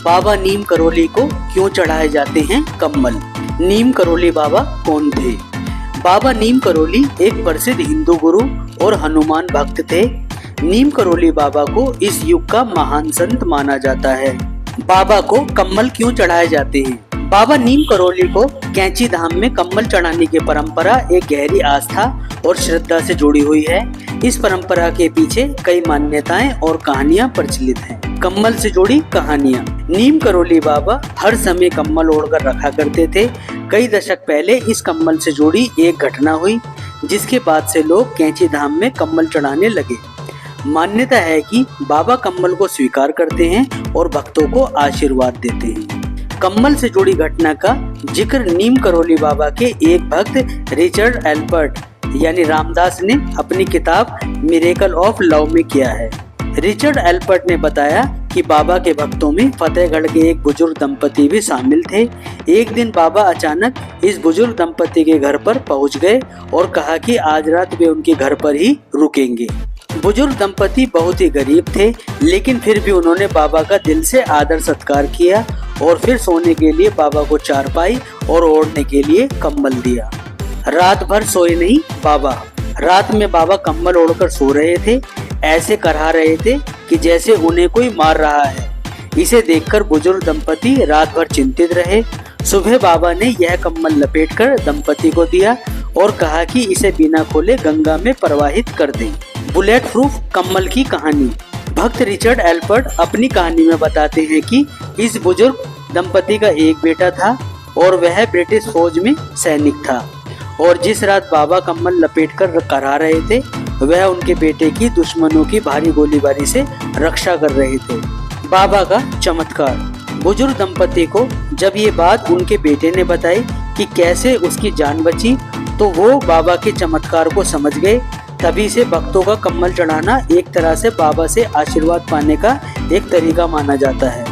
बाबा नीम करोली को क्यों चढ़ाए जाते हैं कम्बल? नीम करोली बाबा कौन थे? बाबा नीम करोली एक प्रसिद्ध हिंदू गुरु और हनुमान भक्त थे। नीम करोली बाबा को इस युग का महान संत माना जाता है। बाबा को कम्बल क्यों चढ़ाए जाते हैं? बाबा नीम करोली को कैंची धाम में कम्बल चढ़ाने की परंपरा एक गहरी आस्था और श्रद्धा से जुड़ी हुई है। इस परंपरा के पीछे कई मान्यताएं और कहानियां प्रचलित हैं। कम्बल से जुड़ी कहानियां। नीम करोली बाबा हर समय कम्बल ओढ़कर रखा करते थे। कई दशक पहले इस कम्बल से जुड़ी एक घटना हुई, जिसके बाद से लोग कैंची धाम में कम्बल चढ़ाने लगे। मान्यता है कि बाबा कम्बल को स्वीकार करते हैं और भक्तों को आशीर्वाद देते हैं। कम्बल से जुड़ी घटना का जिक्र नीम करोली बाबा के एक भक्त रिचर्ड एल्बर्ट यानी रामदास ने अपनी किताब मिरेकल ऑफ लव में किया है। रिचर्ड एल्बर्ट ने बताया कि बाबा के भक्तों में फतेहगढ़ के एक बुजुर्ग दंपति भी शामिल थे। एक दिन बाबा अचानक इस बुजुर्ग दंपति के घर पर पहुंच गए और कहा कि आज रात वे उनके घर पर ही रुकेंगे। बुजुर्ग दंपति बहुत ही गरीब थे, लेकिन फिर भी उन्होंने बाबा का दिल से आदर सत्कार किया और फिर सोने के लिए बाबा को चारपाई और ओढ़ने के लिए कंबल दिया। रात भर सोए नहीं बाबा। रात में बाबा कंबल ओढ़कर सो रहे थे। ऐसे करहा रहे थे कि जैसे उन्हें कोई मार रहा है। इसे देखकर बुजुर्ग दंपति रात भर चिंतित रहे। सुबह बाबा ने यह कंबल लपेटकर दंपति को दिया और कहा कि इसे बिना खोले गंगा में प्रवाहित कर दें। बुलेट प्रूफ कंबल की कहानी। भक्त रिचर्ड एल्बर्ट अपनी कहानी में बताते हैं कि इस बुजुर्ग दंपति का एक बेटा था और वह ब्रिटिश फौज में सैनिक था, और जिस रात बाबा कंबल लपेटकर करहा रहे थे वह उनके बेटे की दुश्मनों की भारी गोलीबारी से रक्षा कर रहे थे। बाबा का चमत्कार। बुजुर्ग दंपति को जब ये बात उनके बेटे ने बताई कि कैसे उसकी जान बची, तो वो बाबा के चमत्कार को समझ गए। तभी से भक्तों का कंबल चढ़ाना एक तरह से बाबा से आशीर्वाद पाने का एक तरीका माना जाता है।